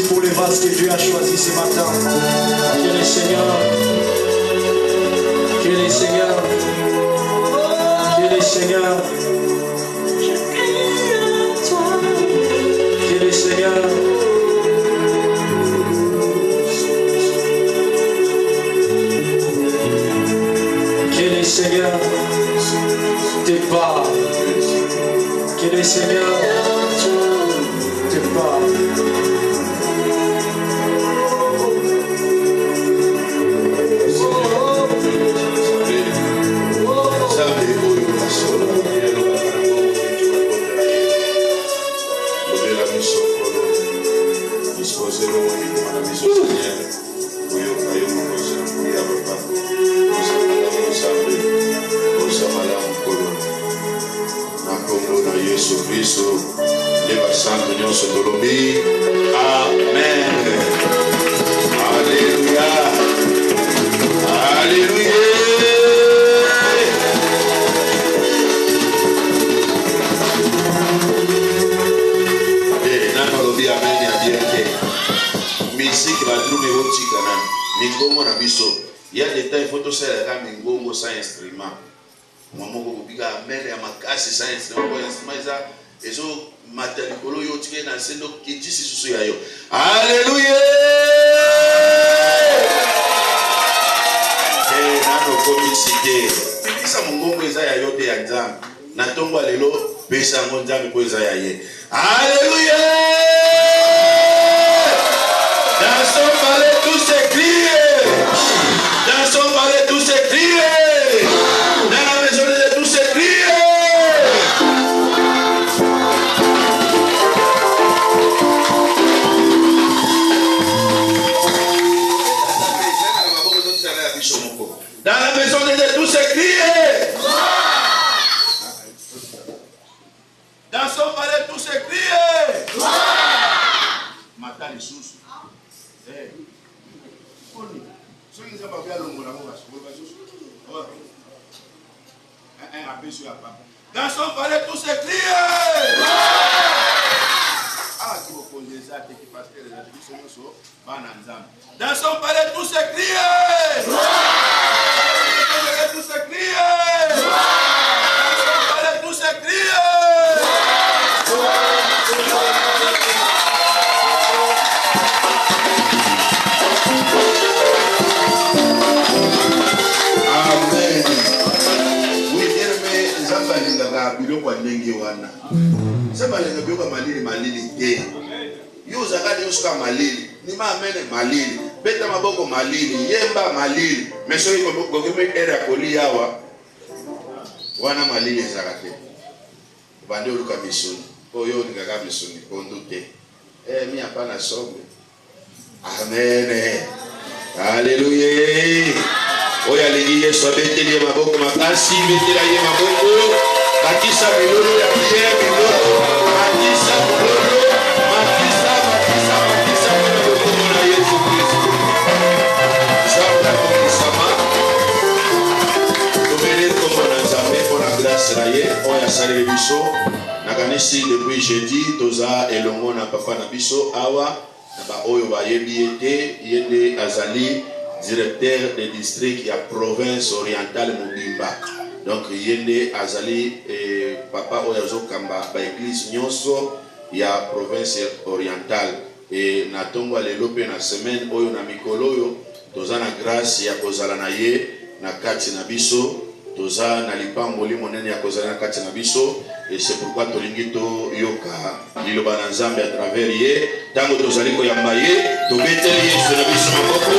Merci pour les vases que Dieu a choisis ce matin. Que le Seigneur, que le Seigneur, que le Seigneur, que le Seigneur, que le Seigneur te parle, que le Seigneur te parle. Amen. Alléluia. Alléluia. Musique va trouver au Tigana. Mingongo na biso. Il y a des temps il faut tout ça la mingongo sans instrument. Maman ko biga mele ya makasi sans instrument. Instrument ça ezo matalikolo yo tike na sendo kitisi susu ya yo. Alléluia. Nano komicité. Pekisa mungongo eza ya yo te ya nzambe. Na tongo lelo pesa ngo nzambe ko eza ya ye. Alléluia. Dans son palais tout s'écrie. Dans son palais tout s'écrie. Dans la maison de tout s'écrie. Dans la maison de tout s'écrie. Dans son palais tout s'écrie. Matin les sous. Dans son palais tout s'écrie. Dans son palais tout s'écrie. Tout s'écrie. Dans son palais tout s'écrie. Biloko ndenge wana sema lenga biloko malili te yo zakadi yosuka malili ni mamene malili beta maboko malili yemba malili meso iko gokeme era koli yawa wana malili zakate bande oluka misuni oyo ndika misuni kondute mi hapana sobe. Amen. Hallelujah. Oya lingi Yesu abeteli maboko makasi betela ye maboko bakisa milolo ya prière milolo bakisa milolo bakisa maboko na Yesu Kristo zabla komisama tobele kombo na Nzambe pona grâce na ye oya saleli biso nakanisi depuis jeudi toza elongo na papa na biso awa na ba oyo bayebi ete yende azali directeur de district ya province orientale Mobimba. Donc yende azali papa oyazo kamba ba église nyonso ya province orientale et na tongo lelo pe na semaine oyo na mikolo oyo toza na grâce ya kozala na ye na kati na biso toza na lipamboli monene ya kozala na kati na biso et c'est pourquoi tolingi to yoka liloba na Nzambe à travers ye tango tozali ko yamba ye tobeteli Yesu na biso maboko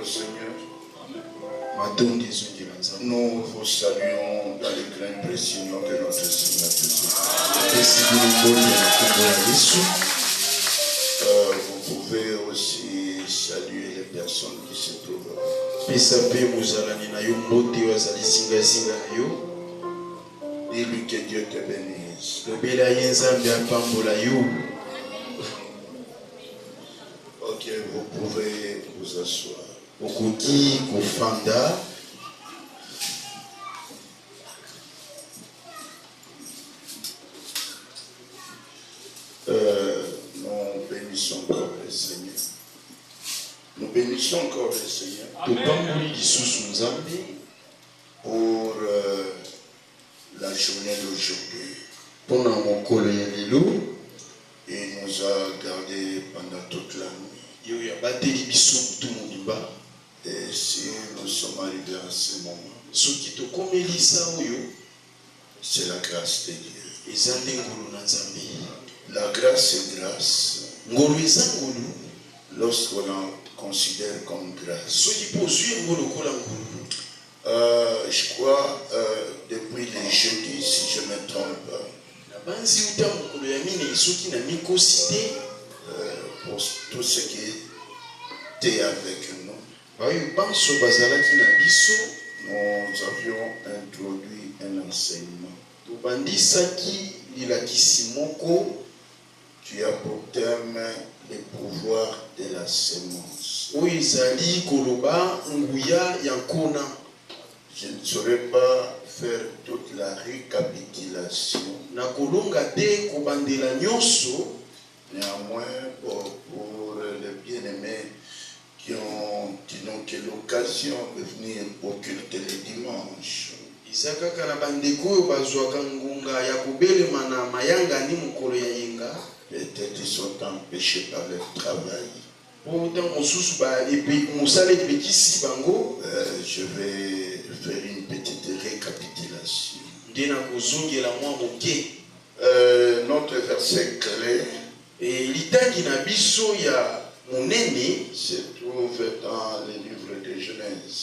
Seigneur. Nous vous saluons dans le grand précieux nom de notre Seigneur Jésus. Vous pouvez aussi saluer les personnes qui se trouvent. Dis-lui que Dieu te bénisse. Ok, vous pouvez vous asseoir. Nous bénissons encore le Seigneur. Nous bénissons encore le Seigneur. Pour la journée d'aujourd'hui. Il nous a gardés pendant toute la nuit. Et si nous sommes arrivés à ce moment, c'est la grâce de Dieu. La grâce est grâce. Lorsqu'on la considère comme grâce. Je crois depuis les jeudis, si je ne me trompe pas, pour tout ce qui était avec nous, nous avions introduit un enseignement qui a pour thème les pouvoirs de la sémence. Je ne saurais pas faire toute la récapitulation. Néanmoins, pour les bien-aimés qui n'ont que l'occasion de venir occulter les dimanches, peut-être ils sont empêchés par leur travail. Je vais faire une petite récapitulation. Notre verset clé se trouve dans le livre de Genèse.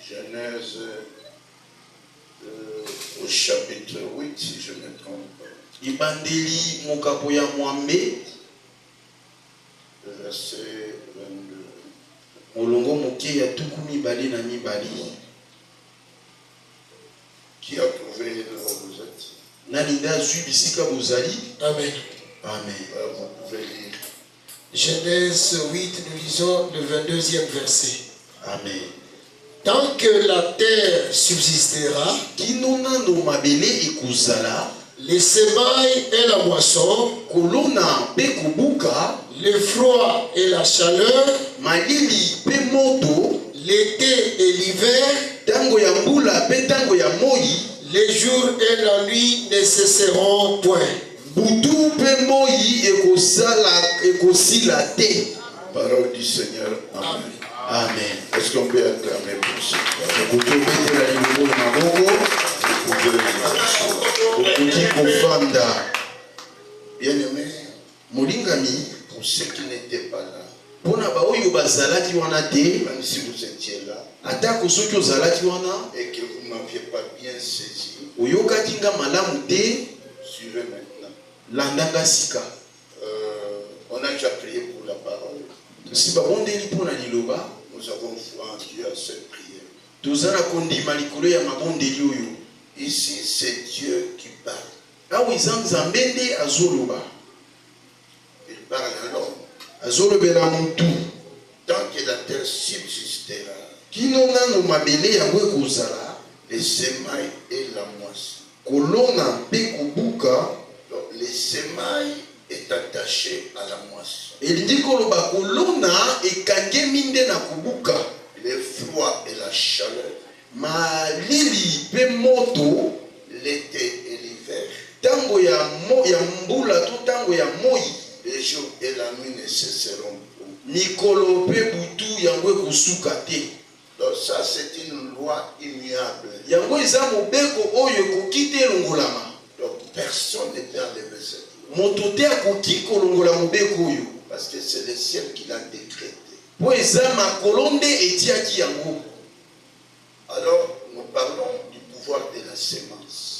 Genèse au chapitre 8, si je ne me trompe pas. Verset 22. Qui a trouvé là où vous êtes? Amen. Vous pouvez lire. Genèse 8, nous lisons le 22e verset. Amen. Tant que la terre subsistera, les semailles et la moisson, le froid et la chaleur, l'été et l'hiver, les jours et la nuit ne cesseront point. Parole du Seigneur. Amen. Amen. Est-ce qu'on peut acclamer pour ça? Bien-aimé, pour ceux qui n'étaient pas là, même si vous étiez là, et que vous ne m'aviez pas bien saisi, suivez maintenant. On a déjà prié pour la parole. Nous avons foi en Dieu à cette prière. Ici, c'est Dieu qui parle. Il parle à l'homme. Tant que la terre subsistera, les semailles et la moisson. Donc, les semailles est attaché à la moisson. Le froid et la chaleur, l'été et l'hiver, les jours et la nuit ne cesseront plus. Donc ça, c'est une loi immuable. Donc personne ne peut enlever cette loi. Parce que c'est le ciel qui l'a décrété. Alors, nous parlons du pouvoir de la sémence.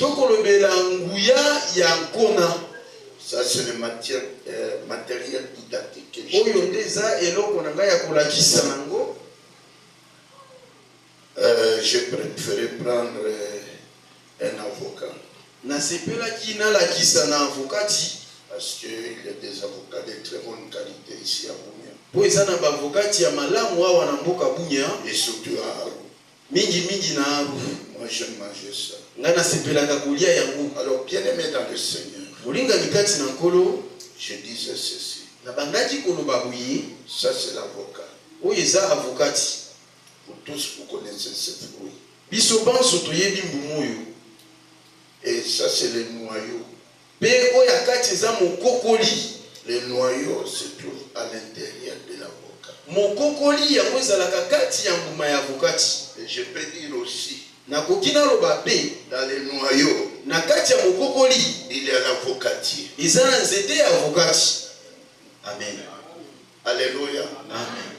Ça, c'est le matériel didactique que j'ai préféré prendre un avocat. Parce qu'il y a des avocats de très bonne qualité ici à Bunia. Et surtout à Aru. Moi, j'aime manger ça. Alors, bien aimé dans le Seigneur, je disais ceci. Ça, c'est l'avocat. Vous tous, vous connaissez ce fruit. Et ça, c'est le noyau. Le noyau se trouve à l'intérieur de l'avocat. Et je peux dire aussi, dans le noyau, il y a l'avocatier. Amen. Alléluia. Amen.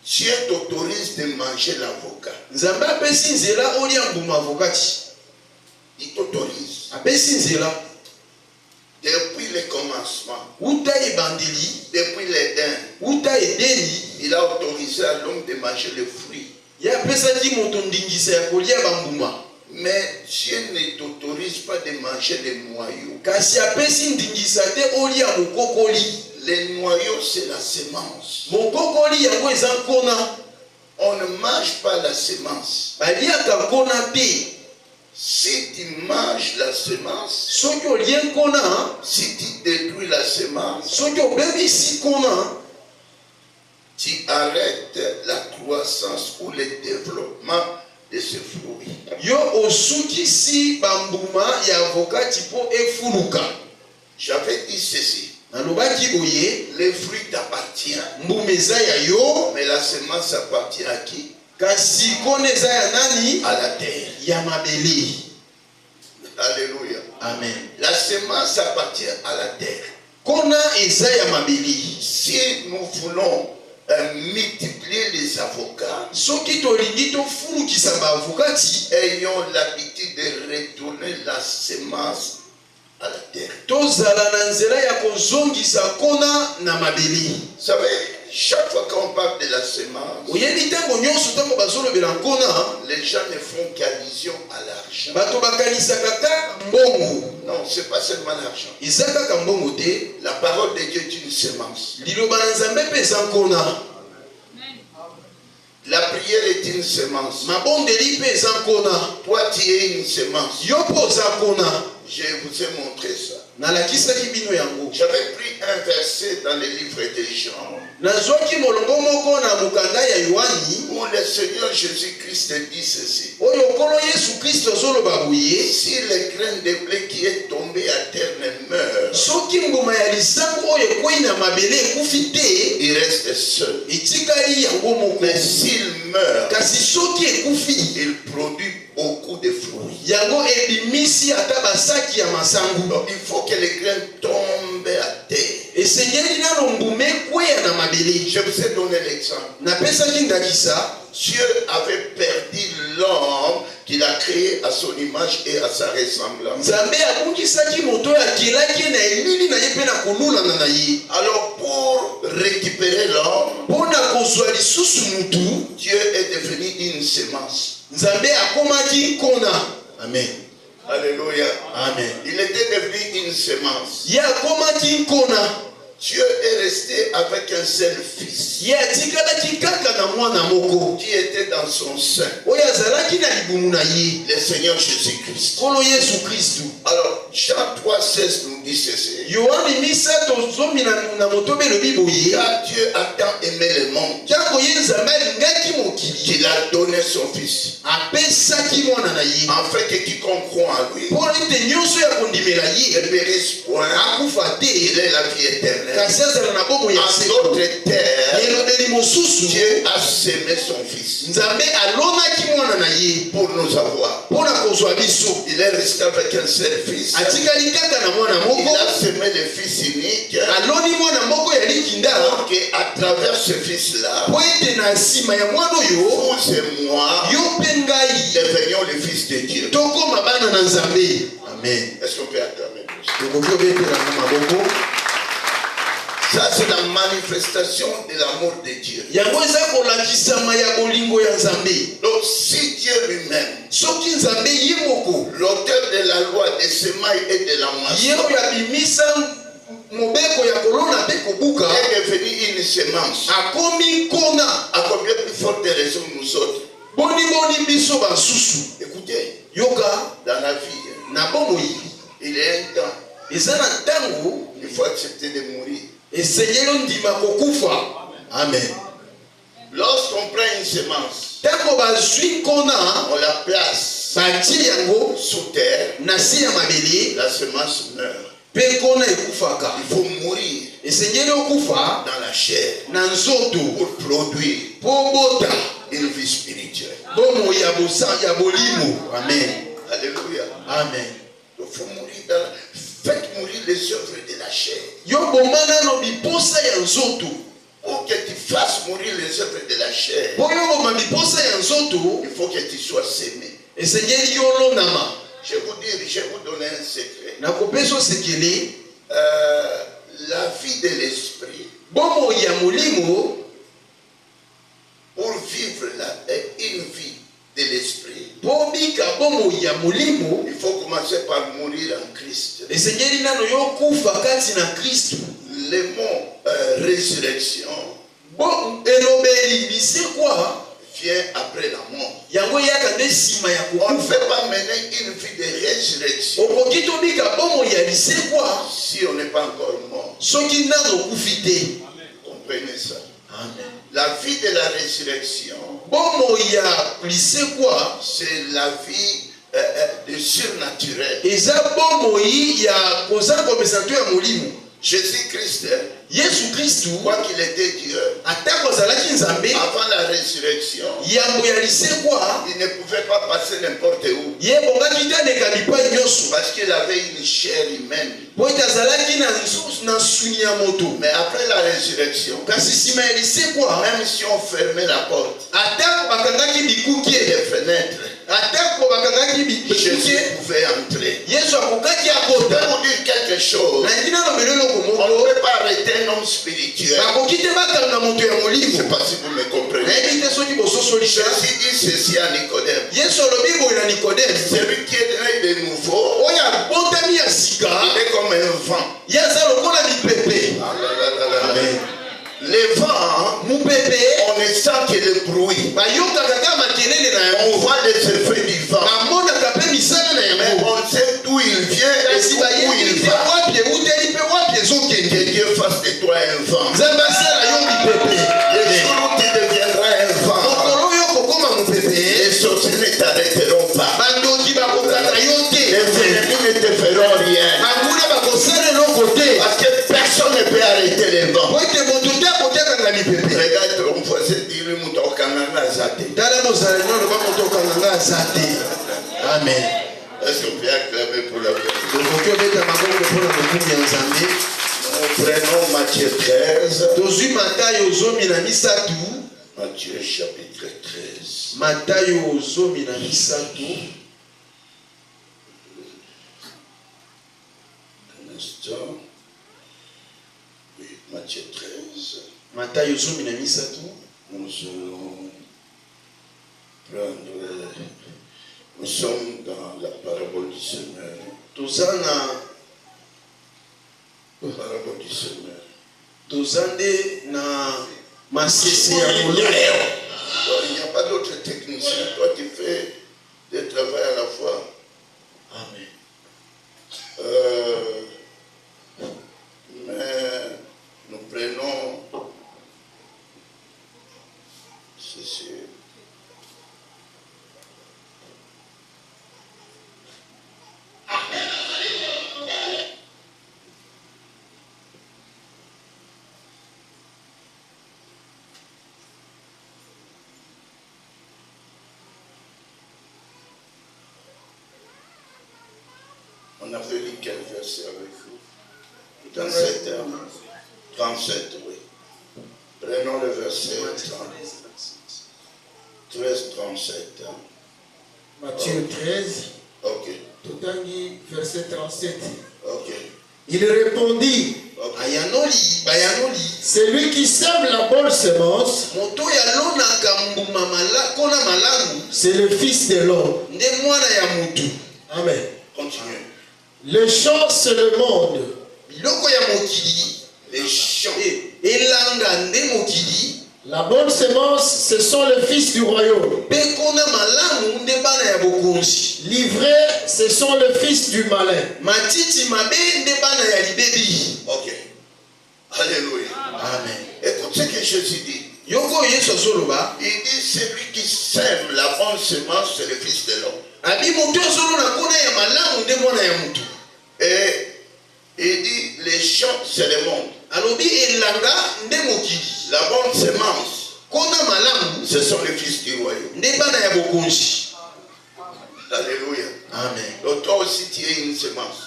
Dieu t'autorise de manger l'avocat. Il t'autorise. Depuis le commencement, depuis l'Éden, il a autorisé à l'homme de manger le fruit. Mais Dieu ne t'autorise pas de manger les noyaux. Les noyaux, c'est la sémence. On ne mange pas la sémence. Si tu manges la sémence, si tu détruis la sémence, tu arrêtes la croissance ou le développement de ce fruit. J'avais dit ceci. Le fruit t'appartient. Mais la sémence appartient à qui? À la terre. Alléluia. Amen. La sémence appartient à la terre. Si nous voulons multiplier les avocats, ayons l'habitude de retourner la sémence à la terre. Vous savez, chaque fois qu'on parle de la sémence, les gens ne font qu'allusion à l'argent. Non, ce n'est pas seulement l'argent. La parole de Dieu est une sémence. La prière est une sémence. Toi, tu es une sémence. Je vous ai montré ça. J'avais pris un verset dans le livre de Jean où le Seigneur Jésus-Christ dit ceci. Si le grain de blé qui est tombé à terre ne meurt, il reste seul. Mais s'il meurt, il produit beaucoup de fruits. Donc il faut que les grains tombent à terre. Je vous ai donné l'exemple. Dieu avait perdu l'homme qu'il a créé à son image et à sa ressemblance. Alors pour récupérer l'homme, Dieu est devenu une sémence. Amen. Alléluia. Amen. Il était devenu une sémence. Dieu est resté avec un seul fils qui était dans son sein, le Seigneur Jésus-Christ. Alors, Jean 3,16 nous dit ceci. Car Dieu a tant aimé le monde qu'il a donné son fils, afin que quiconque croit en lui ne périsse point, il est la vie éternelle. En d'autres terres, Dieu a semé son fils pour nous avoir. Il est resté avec un seul fils Il a semé le fils unique pour qu'à travers ce fils-là, vous et moi devenions le fils de Dieu. Amen. Est-ce qu'on peut acclamer? Ça, c'est la manifestation de l'amour de Dieu. Donc, si Dieu lui-même, l'auteur de la loi, des semailles et de la moisson, est devenu une semence, à combien plus forte raison nous autres? Écoutez, dans la vie, il est un temps. Il faut accepter de mourir. Amen. Lorsqu'on prend une semence, on la place sous terre, la semence meurt. Il faut mourir dans la chair pour produire une vie spirituelle. Amen. Alléluia. Amen. Il faut mourir dans la... Faites mourir les œuvres de la chair. Pour que tu fasses mourir les œuvres de la chair, il faut que tu sois sémé. Je vais vous donner un secret. La vie de l'esprit, pour vivre une vie de l'esprit, il faut commencer par mourir en Christ. Le mot résurrection vient après la mort. On ne peut pas mener une vie de résurrection si on n'est pas encore mort. Comprenez ça? Amen. La vie de la résurrection, c'est la vie de surnaturel. Jésus-Christ, quoi qu'il était Dieu, avant la résurrection, il ne pouvait pas passer n'importe où, parce qu'il avait une chair humaine. Mais après la résurrection, même si on fermait la porte et les fenêtres, Jésus pouvait entrer. Je peux vous dire quelque chose. On ne peut pas arrêter un homme spirituel. Je ne sais pas si vous me comprenez. Jésus dit ceci à Nicodème. Celui qui est né de nouveau, il est comme un vent. Amen. Les vents, on ne sent que le bruit. On voit les effets du vent. Mais on sait d'où il vient et où il va. Que Dieu fasse de toi un vent. Le jour où tu deviendras un vent, les sorciers ne t'arrêteront pas. Les ennemis ne te feront rien. Parce que personne ne peut arrêter les vents. Regarde ton voisin, dis-lui Amen. Est-ce qu'on peut acclamer pour la paix? Nous prenons Matthieu 13. Matthieu chapitre 13. Un instant. Oui, Matthieu 13. Nous allons prendre. Nous sommes dans la parabole du semeur. Parabole du semeur. Il n'y a pas d'autre technicien. Toi, tu fais des travaux à la fois. Amen. Mais nous prenons ceci. On avait lu quel verset avec vous? 37, 37, oui. Prenons le verset 13, 37. Matthieu 13, Ok, Totangi, verset 37. ok. Il répondit, celui qui sème la bonne semence, c'est le Fils de l'homme. Amen. Continue. Les champs, c'est le monde. Les champs. La bonne semence, ce sont les fils du royaume. Livrés, ce sont les fils du malin. Ok. Alléluia. Amen. Écoute ce que Jésus dit. Il dit celui qui sème la bonne semence, c'est le Fils de l'homme. Et il dit les champs, c'est le monde. La bonne semence, ce sont les fils du royaume. Alléluia. Amen. Donc toi aussi tu es une semence.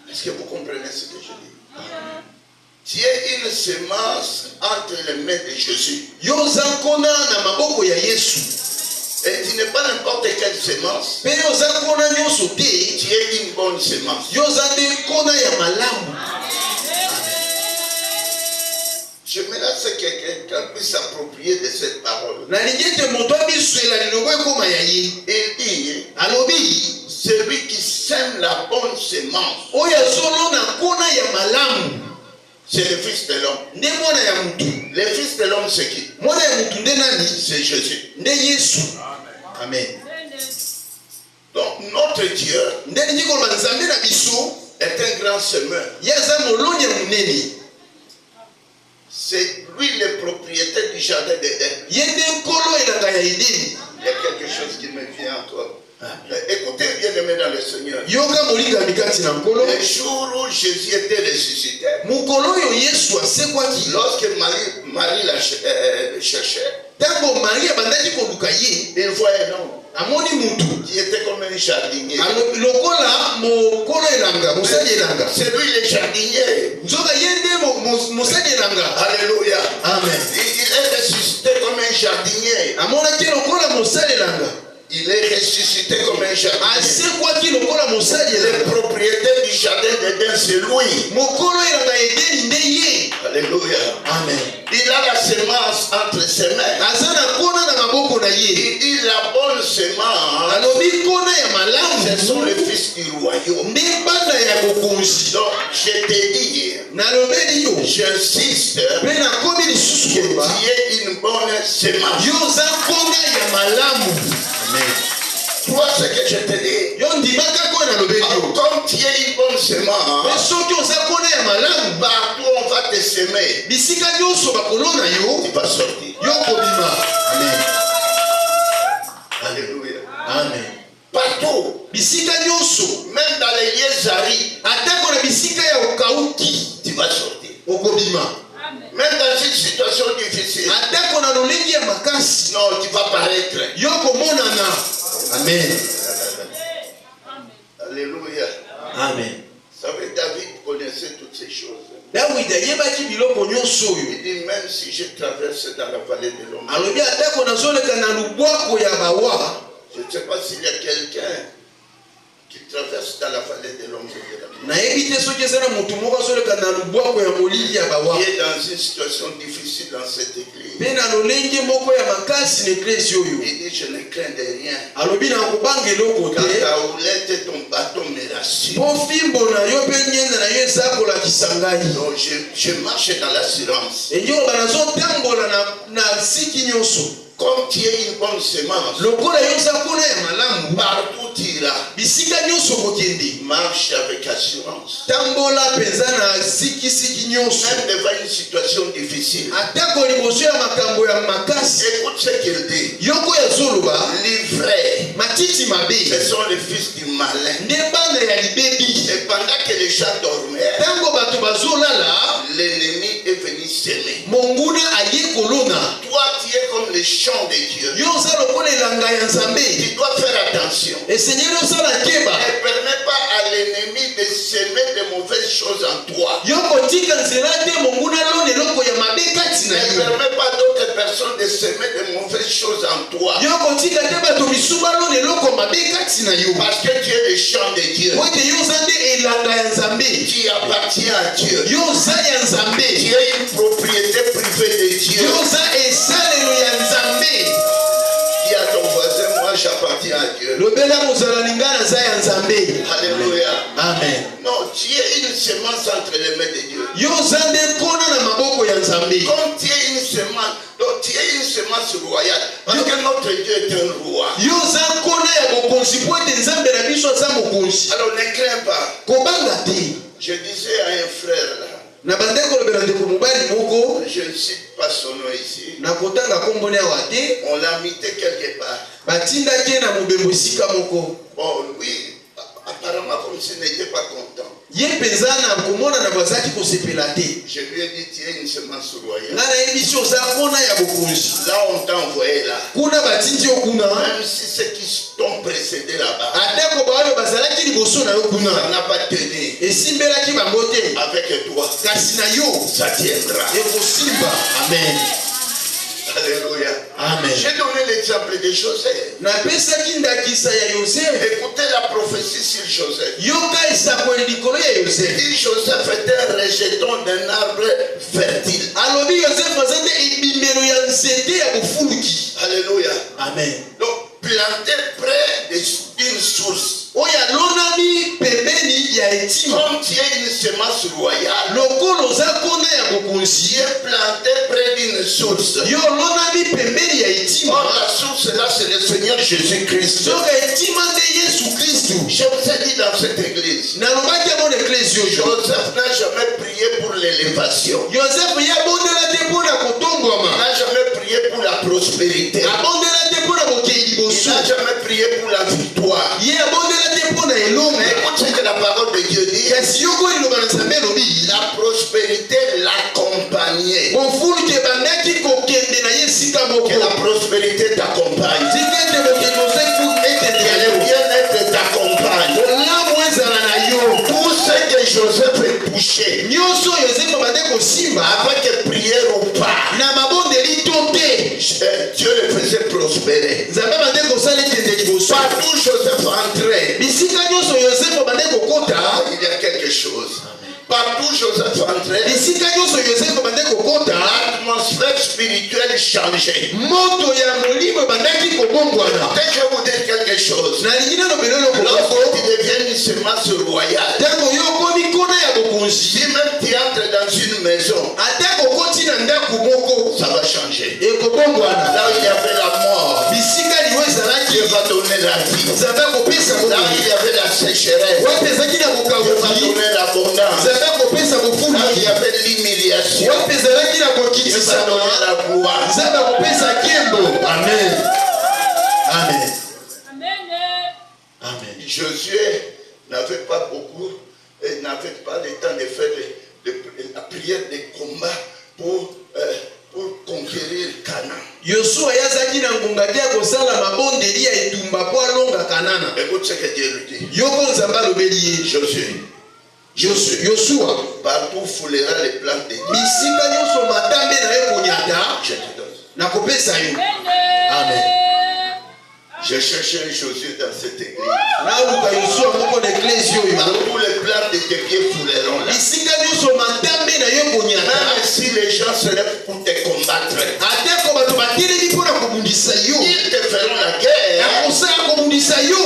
Est-ce que vous comprenez ce que je dis? Tu es une semence entre les mains de Jésus. Et tu n'es pas n'importe quelle semence. Tu es une bonne semence. Je me laisse que quelqu'un puisse s'approprier de cette parole. Il dit, celui qui sème la bonne semence, c'est le Fils de l'homme. Le Fils de l'homme, c'est qui? C'est Jésus. Amen. Donc notre Dieu est un grand semeur. C'est lui le propriétaire du jardin d'Éden. Il y a quelque chose qui me vient en toi. Écoutez bien aimé dans le Seigneur. Le jour où Jésus était ressuscité, lorsque Marie la cherchait, il voyait un homme qui était comme un jardinier. C'est lui le jardinier. Alléluia. Amen. Il est ressuscité comme un jardinier. Il est ressuscité comme un jardinier. Le propriétaire du jardin d'Éden, c'est lui. Alléluia. Amen. Il a la semence entre ses mains. Il dit la bonne semence, ce sont les fils du royaume. Donc je te dis, j'insiste, que tu es une bonne semence. Toi, ce que je te dis, comme tu es une bonne semence, partout on va te semer, tu vas sortir. Amen. Alléluia. Amen. Partout, même dans les lieux arides, tu vas sortir. Même dans une situation difficile, non, tu vas paraître. Amen. Alléluia. Amen. Vous savez, David connaissait toutes ces choses. Il dit, même si je traverse dans la vallée de l'ombre, je ne sais pas s'il y a quelqu'un qui traverse dans la vallée de l'ombre de la mort, qui est dans une situation difficile dans cette église. Il dit, je ne crains de rien. Ta houlette et ton bâton me rassurent. Donc je marche dans l'assurance. Comme tu es une bonne semence, partout tu iras, marche avec assurance. Même devant une situation difficile, écoute ce qu'il dit. Livrés, ce sont les fils du malin. Et pendant que les gens dormaient, l'ennemi est venu s'aimer. Toi, tu tu es comme les champs de Dieu. Yo za lokola elanga ya Nzambe. Tu dois faire attention. Et Seigneur osala keba. Ne permets pas à l'ennemi de semer de mauvaises choses en toi. Yo kotika nzela te monguna lone loko ya mabe kati na Ne yo. permets pas d'autres personnes de semer de mauvaises choses en toi. Yo kotika te bato misuba lone loko mabe kati na yo. Parce que tu es le champ de Dieu. Oite yo za te elanga ya Nzambe. Tu appartiens à Dieu. Yo za ya Nzambe. Tu es une propriété privée de Dieu. Yo za esalelo ya Nzambe. Dis à ton voisin, moi j'appartiens à Dieu. Lobela mozala lingana za ya Nzambe. Alléluia. Amen. Non, tu es une semence entre les mains de Dieu. Yo za nde kona na maboko ya Nzambe. Comme tu es une semence, donc tu es une semence royale. Parce que notre Dieu est un roi. Yo za kona ya bokonzi po ete Nzambe na biso aza mokonzi. Alors ne crains pas. Kobanga te. Je disais à un frère là, Na bandeko lobela ndeko mobali moko. je ne cite pas son nom ici. Na kotanga kombone awa te. On l'a mité quelque part. Batindaki ye na mobembo esika moko. Bon, oui, apparemment comme s'il n'était pas content. Ye mpenza na komona na bazaki kosepela te. Je lui ai dit, tu es une semence royale. Nga nayebi si oza kona ya bokonzi. Là, on t'a envoyé là. Kuna batindi yo kuna. Même si ceux qui t'ont précédé là-bas, Ateko baoyo bazalaki liboso na yo ça kuna. n'a pas tenu. Esimbelaki bango te. Avec toi, Kasi na yo ça tiendra. ekosimba. Amen. Alléluia. Amen. J'ai donné l'exemple de Joseph. Napesaki ndakisa ya Yosefu. Écoutez la prophétie sur Joseph. Yoka esakweli likolo ya Yosefu. Il dit Joseph était un rejeton d'un arbre fertile. Alobi Yosefu aza te ebimelo ya nzete ya bofuluki. Alléluia. Amen. Donc, planté près d'une source. Oyo alonami pembeni ya etima. Comme tu es une semence royale, Lokolo oza kona ya tu bokonzi. es planté près d'une source. Yo olonami pembeni ya Or, etima. la source là, c'est le Seigneur Jésus-Christ. Soka etima nde Yesu Kristu. Je vous ai dit dans cette église, Nalobaki yango na eklesi oyo. Joseph n'a jamais prié pour l'élévation. Yosefu ye abondela te mpo na Il kotongwama. n'a jamais prié pour la prospérité. Abondela te mpo na bokei Il liboso. n'a jamais prié pour la victoire. Ye abondela te mpo na Mais elonga. écoute ce que la parole de Dieu dit. Kasi yoko liloba na Nzambe elobi. La prospérité l'accompagnait. Bofuluki ebandaki kokende na ye esika moko. Que la prospérité t'accompagne. Tika ete bokende oseku ekende Que ya le yo. bien-être t'accompagne. Olamu ezala na yo. Tout ce que Joseph est touché, Nyonso Yosefu abande kosimba. avec prière ou pas, Na mabondeli to te. Dieu le faisait prospérer. Nzambe abande kosala ekende liboso. Partout Joseph entrait, Bisika nyonso Yosefu abande kokota. il y a quelque chose. Partout Joseph entrait, Bisika nyonso Yosefu abande kokota. l'atmosphère spirituelle changeait. Moto ya molimo ebandaki kobongwana. Peut-être je vais vous dire quelque chose. Nalingi nano belelo Lorsque koboko. tu deviens une semence royale, Ntango yo okomi kona ya bokonzi. si même tu entres dans une maison, Ata kokoti na ndako moko. ça va changer. Ekobongwana. Là où il y avait la mort, Bisika liyo ezalaki. Dieu va donner la vie. Nzambe akopesa Là où bokonzi. il y avait la sécheresse, Wapi ezalaki na Dieu va kokawuki. donner l'abondance. Nzambe akopesa Là où il bofuluki. y avait l'humiliation, Wapi ezalaki na Dieu va kokitisa. donner la gloire. Nzambe akopesa nkembo. Amen. Amen. Amen. Josué n'avait pas beaucoup, et n'avait pas le temps de faire la prière des combats pour conquérir Canaan. Yosua yazaki na ngonga te ya kosala mabondeli ya etumba po alonga Kanana. Écoute ce que Dieu lui dit. Yoko Nzambe alobeli ye. Josué, Yosua. partout foulera les plantes de Dieu. Bisika nyonso matambe na yo konyata. Je te donne. Nakopesa yo. Amen. J'ai cherché un Josué dans cette église. Naluka Yosua moko na eklesi oyo. Partout les plantes de tes pieds fouleront là. Bisika nyonso matambe na yo konyata. Même si les gens se lèvent pour te combattre, Ateko bato batelemi mpo na kobundisa yo. ils te feront la guerre. Nakosala kobundisa yo.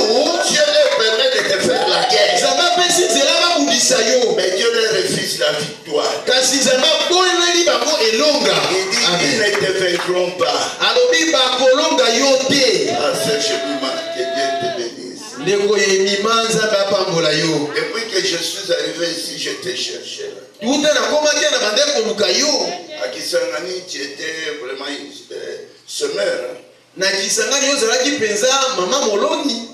Dieu leur permet de te faire la guerre. Nzambe apesi nzela babundisa yo. Mais Dieu leur refuse la victoire. Kasi Nzambe aboleli bango elonga. Il dit, ils Amen. ne te vaincront pas. Alobi bakolonga yo te. Ah, c'est chez moi, que Dieu te bénisse. Ndeko yemima Nzambe apambola yo. Depuis que je suis arrivé ici, je te cherchais. Tuta nakomaki na bande koluka yo. À Kisangani, tu étais vraiment une semeur. Na Kisangani yo ozalaki mpenza mama moloni.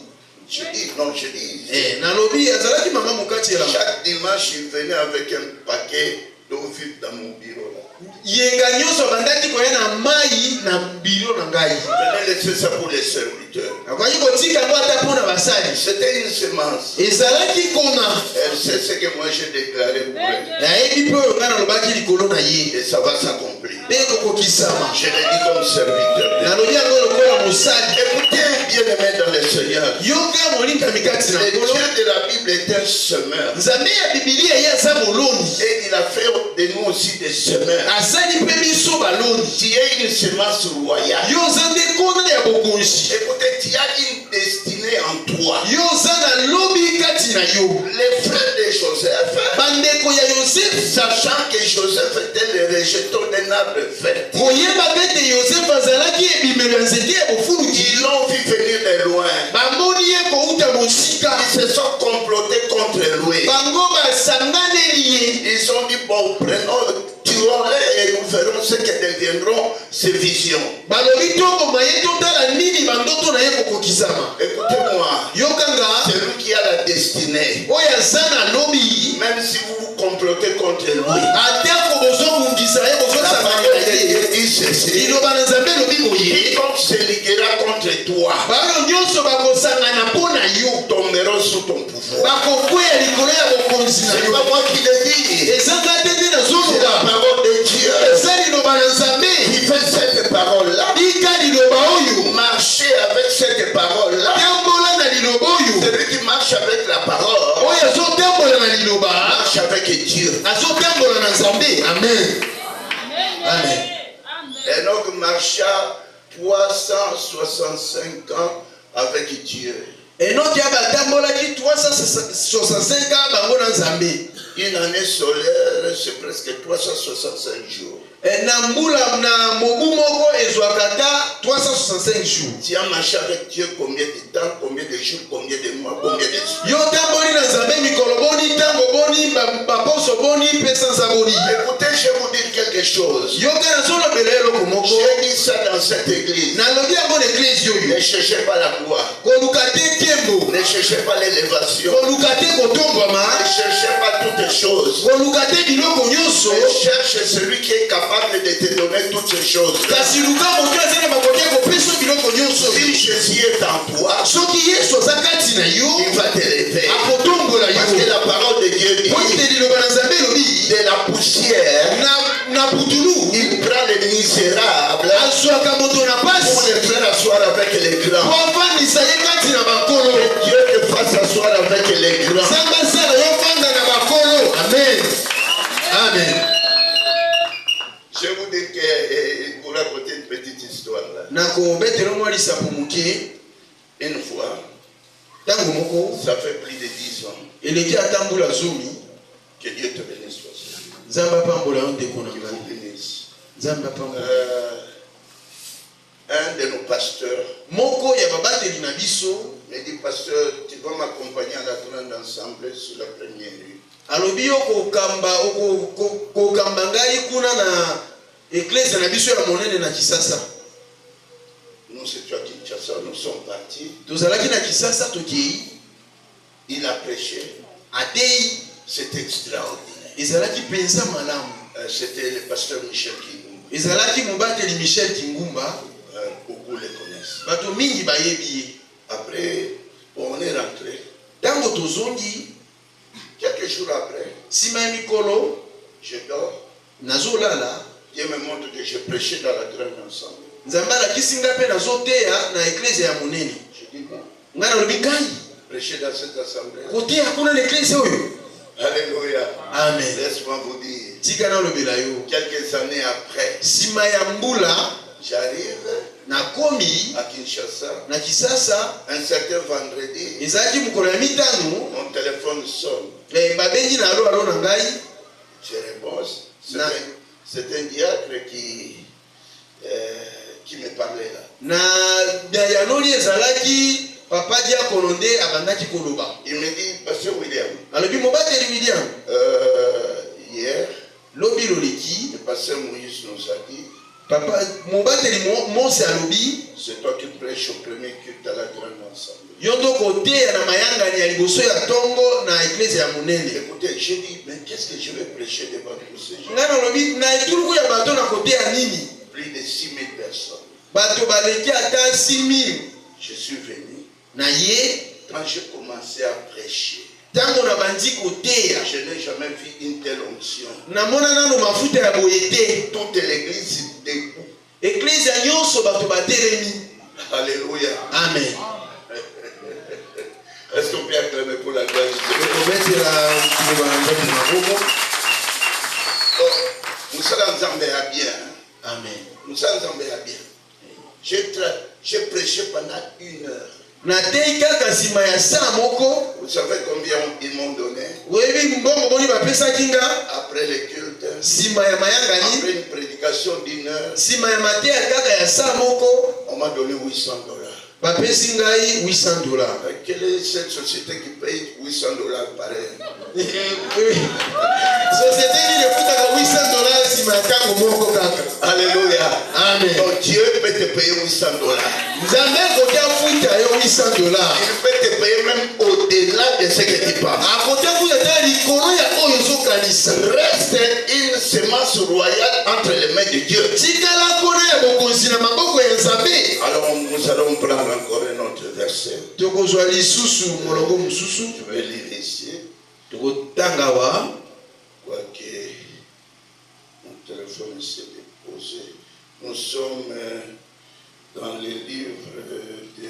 Je dis, non, je dis. Nalobi azalaki mama mokati elanga. Chaque dimanche, il venait avec un paquet d'eau vive dans mon bureau là. yenga nyonso bandaki koya na mai na biro na ngai. Venez laisser ça pour les serviteurs. Akoki kotika ngo ata mpona basali. C'était une semence. Ezalaki kona. Elle sait ce que moi j'ai déclaré pour elle. Nayebi mpe oyo ngai nalobaki likolo na ye. Et ça va s'accomplir. Mpe kokokisama. Je l'ai dit comme serviteur. Nalobi yango lokola mosali. Écoutez, bien-aimés dans le Seigneur. Yoka molikami kati na Le nkolo. Dieu de la Bible est un semeur. Nzambe ya bibilia ye aza moloni. Et il a fait de nous aussi des semeurs. Asali mpe biso baloni. Tu es une semence royale. Yo oza nde nkona ya bokonzi. Écoutez, tu as une destinée en toi. Yo oza na lobi kati na yo. Les frères de Joseph, Bandeko ya Yosefu. sachant que Joseph était le rejeton d'un arbre vert, koyeba bete Yosefu azalaki ebimelo ya nzete ya bofuluki. ils l'ont vu venir de loin. Bamoni ye kouta mosika. Ils se sont complotés contre lui. Bango basanganeli ye. Ils ont dit, bon, prenons, tuons-les et nous verrons ce que deviendront ces visions. Balobi tokoma ye totala nini bandoto na ye kokokisama. Écoutez-moi, Yokanga c'est lui qui a la destinée. oyo aza na lobi. Même si vous vous complotez contre lui, Atako bozokungisa ye la bozosanganela parole de ye. Dieu dit ceci. Liloba na Nzambe elobi boye. Quiconque se liguera contre toi Baoyo nyonso bakosangana mpo na yo. tomberont sous ton pouvoir. Bakokwea likolo ya bokonzi na C'est yo. pas moi qui le dis. Eza ngai te C'est la nazoloba. parole de Dieu Eza liloba na Nzambe. qui fait cette parole-là. Ika liloba oyo. Marcher avec cette parole-là. Tambola na liloba oyo. Celui qui marche avec la parole Oyo azotambola na liloba. marche avec Dieu. Azotambola na Nzambe. Amen. Amen. Enoch marcha 365 ans avec Dieu. Enoki abatambolaki 365 ans bango na Nzambe. Une année solaire, c'est presque 365 jours. Na mbula na mobu moko ezwaka ata 365 jours. Tu as marché avec Dieu combien de temps, combien de jours, combien de mois, combien de jours. Yo tamboli na Nzambe mikolo boni tango boni baposo boni pesa nzaboni. Écoutez, je vais vous dire quelque chose. Yo kana solo bele eloko moko. J'ai dit ça dans cette église. Na lobi yango na église yoyo. Ne cherchez pas la gloire. Koluka te kembo. Ne cherchez pas l'élévation. Koluka te kotombwama. Ne cherchez pas toutes les choses. Koluka te biloko nyonso. Mais cherche celui qui est capable de te donner toutes ces choses. Kasi luka moto azali makoki kopesa biloko nyonso. Si Jésus est en toi, Soki Yesu aza kati na yo. il va t'élever. Akotombola Parce que yo. la parole de Dieu dit, Oite liloba na Nzambe elobi. de la poussière, Na putulu. il prend les misérables Azwaka moto na pour pasi. les faire asseoir avec les grands. Po avandisa ye kati na bakolo. Que Dieu te fasse asseoir avec les grands. Nzambe asala yo fanda na bakolo. Amen. Amen. Je vais vous dire que, pour raconter une petite histoire là. Nakobetela mwa lisapo moke. Une fois, Tango moko. ça fait plus de 10 ans, Eleki atambola zomi. que Dieu te bénisse. Aussi. Nzambe apambola yo ndeko na Dieu ngai. te bénisse. Nzambe apambola. Un de nos pasteurs Moko ya babateli na biso. me dit, pasteur, tu vas m'accompagner à la grande assemblée sur la première rue. Alobi yo kokamba ngai kuna na eklese na biso ya monene na Kisasa. Nous étions à Kinshasa, nous sommes partis. Tozalaki na Kisasa tokei. Il a prêché. Atei. C'était extraordinaire. Ezalaki penza malamu. C'était le pasteur Michel Kingou. Ezalaki mobateli Michel Kingumba. Beaucoup le connaissent. Bato mingi bayebi ye. Après, on est rentré. Tango tozongi. Quelques jours après, Sima ya mikolo. je dors. Nazolala. Dieu me montre que je prêchais dans la grande assemblée. Nzambe alakisi nga mpe nazoteya na eklese ya monene. Je dis bon, Ngai nalobi ngai. prêcher dans cette assemblée. Koteya kuna na eklese oyo. Alléluia. Amen. Laisse-moi vous dire, Tika nalobela yo. quelques années après, Sima ya mbula. j'arrive Nakomi. à Kinshasa. Na Kisasa. Un certain vendredi, Ezalaki mokolo ya mitano. mon téléphone sonne. Babengi na alo na ngai. Je réponds. Na- C'est un diacre qui me parlait là. Na yanoli ezalaki papa diakono nde abandaki koloba. Il me dit, Pasteur William, Alobi mobateli William. hier, Lobi loleki. le pasteur Moïse nous a dit Papa, Mose alobi. C'est toi qui prêches au premier culte à la grande assemblée. Yondo kote na mayanga ni aliboso ya tongo na église ya monene. Écoutez, j'ai dit, mais qu'est-ce que je vais prêcher devant tous ces gens? Ngana lobi na etuluku ya bato na kote ya nini? Plus de 6 000 personnes. Bato baleki ata 6 000. Je suis venu. Na ye, quand j'ai commencé à prêcher, tango na bandi koteya, je n'ai jamais vu une telle onction. Na mona nano mafuta ya boyete. Toute l'église debout. Église ya nyonso bato batelemi. Alléluia. Amen. Est-ce qu'on peut acclamer pour la grâce de Dieu? Nous sommes en bien. Amen. Nous sommes en bien. J'ai prêché pendant 1 heure. Na tei kaka sima ya saa moko. Vous savez combien ils m'ont donné? Webi mbongo boni bapesa kinga. Après le culte. Sima ya mayanga ni. Après une prédication d'1 heure. Sima ya mateya kaka ya saa moko. On m'a donné $800. Bapesi ngai $800. Quelle est cette société qui paye $800 pareil? Société qui ne coûte que $800 si ma tango moko kaka. Alléluia. Amen. Donc Dieu peut te payer $800. Nzambe kotia futa yo $800. Il peut te payer même au-delà de ce que tu penses. Akotia futa ta likolo ya oyo zokanisa. Reste une semence royale entre les mains de Dieu. Tikala kona ya bokonzi na maboko ya Nzambe. Alors nous allons prendre encore un autre verset. Tokozwa lisusu molongo mususu. Je vais lire ici. Tokotanga wa. Quoique mon téléphone s'est déposé. Nous sommes dans les livres de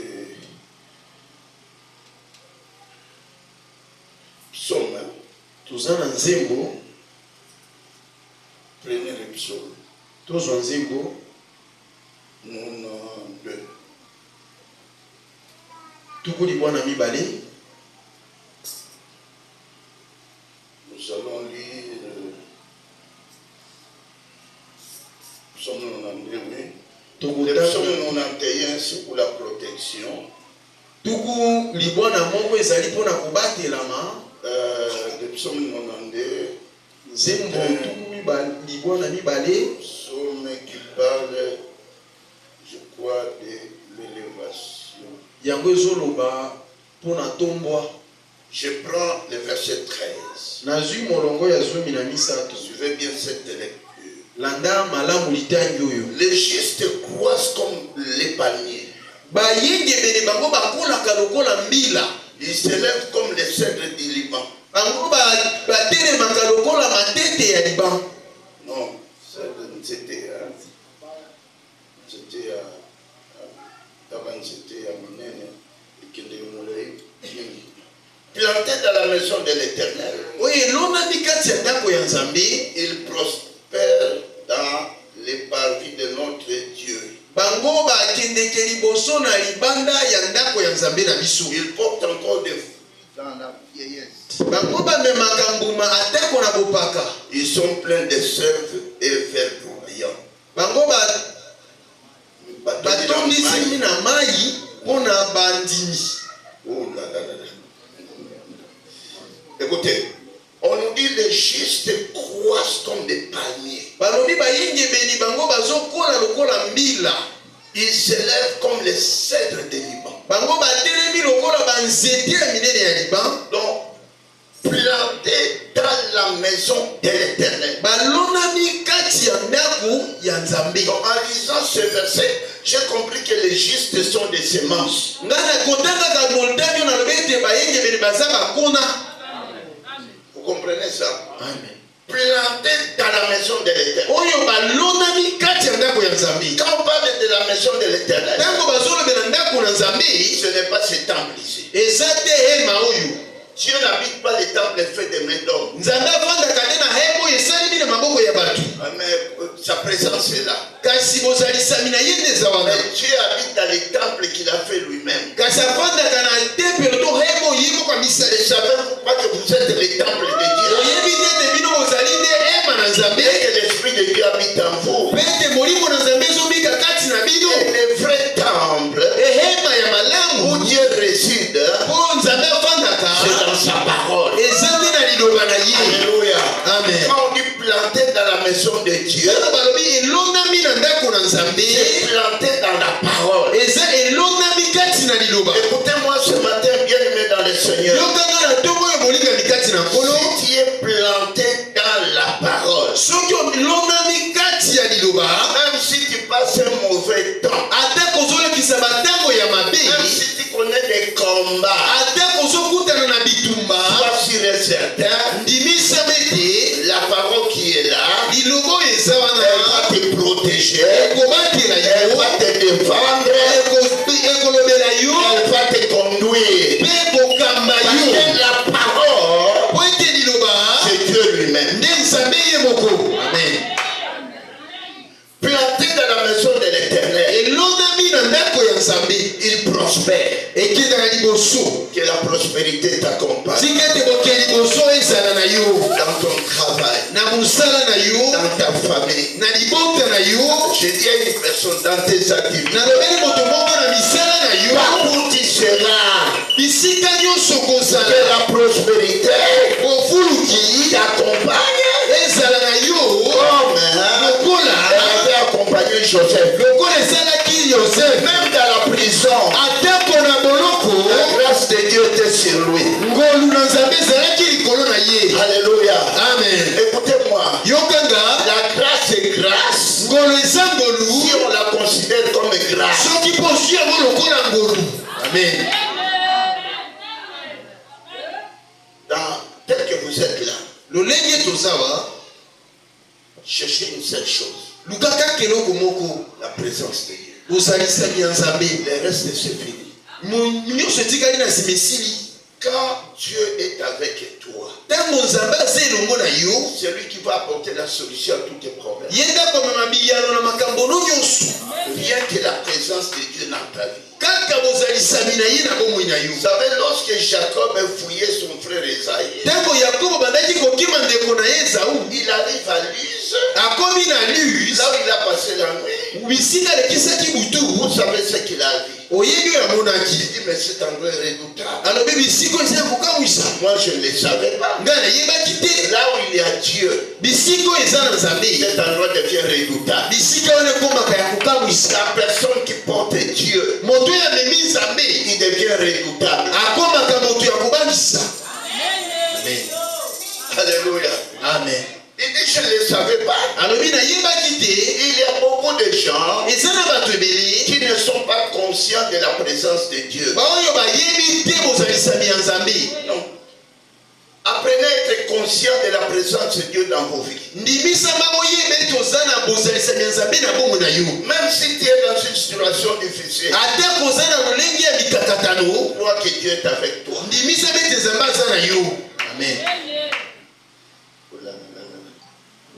Psaume. Toza na nzembo. Prenez le psaume. Tozwa nzembo. Nous n'en deux. Tukuli bwana mibale. Nous allons lire Psaume 92, oui. Le psaume 91, c'est pour la protection. Tuku libwana moko ezali pona kobatelama. Le psaume 92, Nzembo tuku libwana mibale. Psaume qui parle, je crois, de l'élévation. Yango ezoloba pona tombwa. Je prends le verset 13. Nazui molongo ya 13. Suivez bien cette lecture. Landa malamu litangi oyo. Les justes croissent comme les palmiers. Bayenge bene bango bakolaka lokola mbila. Ils s'élèvent comme les cèdres du Liban. Bango batelemaka lokola matete ya Liban. Non, c'était planté dans la maison de l'Éternel. Il prospère dans les parvis de notre Dieu. Il porte encore des fruits dans la vieillesse. Ils sont pleins de sève et verdoyants. Écoutez, on nous dit les justes croissent comme des palmiers. Ils s'élèvent comme les cèdres des Liban. Donc, plantés dans la maison de l'Éternel. Donc, en lisant ce verset, j'ai compris que les justes sont des semences. Vous comprenez ça? Amen. Planté dans la maison de l'Éternel. Quand on parle de la maison de l'Éternel, ce n'est pas ce temple ici. Dieu n'habite pas les temples faits de mains d'hommes. Mais sa présence est là. Mais Dieu habite dans les temples qu'il a fait lui-même. Et savez-vous pas que vous êtes les temples de Dieu? Et que l'Esprit de Dieu habite en vous. Et le vrai temple où Dieu réside, c'est dans sa parole. Alléluia. Amen. Quand on dit planté dans la maison de Dieu, planté dans la parole. Écoutez-moi ce matin, bien-aimé dans le Seigneur. Si tu es planté dans la parole, même si tu passes un mauvais temps, même si tu connais des combats, sois sûr et certain, la parole qui est là, elle va te protéger, elle va te défendre, elle va te conduire. Parce que la parole, c'est Dieu lui-même. Amen. Planté dans la maison de l'Éternel, il prospère. Que la prospérité t'accompagne dans ton travail, dans ta famille. Je dis à une personne dans tes activités, partout tu seras, que la prospérité t'accompagne comme elle avait accompagné Joseph. Même dans la prison, la grâce de Dieu était sur lui. Alléluia. Amen. Écoutez-moi. La grâce est grâce si on la considère comme grâce. Amen. Tel que vous êtes là, cherchez une seule chose. La présence de Dieu. Le reste c'est fini. Quand Dieu est avec toi, c'est lui qui va apporter la solution à tous tes problèmes. Rien que la présence de Dieu dans ta vie. Vous savez, lorsque Jacob a fouillé son frère Esaïe, il arrive à Luz, là où il a passé la nuit. Vous savez ce qu'il a vu. Il dit, mais cet endroit est redoutable. Moi je ne le savais pas. Là où il y a Dieu, cet endroit devient redoutable. La personne qui porte Dieu, il devient redoutable. Amen. Alléluia. Amen. Il dit, je ne le savais pas. Il y a beaucoup de gens qui ne sont pas conscients de la présence de Dieu. Non. Apprenez à être conscient de la présence de Dieu dans vos vies. Même si tu es dans une situation difficile, crois que Dieu est avec toi. Amen.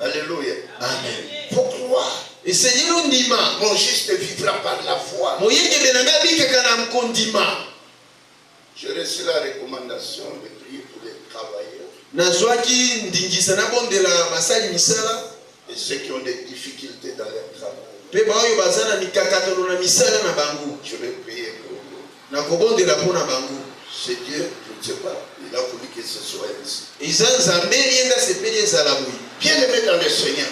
Alléluia. Amen. Faut croire. Mon juste vivra par la foi. Je reçois la recommandation de prier pour les travailleurs et ceux qui ont des difficultés dans leur travail. Je vais prier pour vous. C'est Dieu, je ne sais pas. Il a voulu que ce soit ainsi. Bien-aimé dans le Seigneur,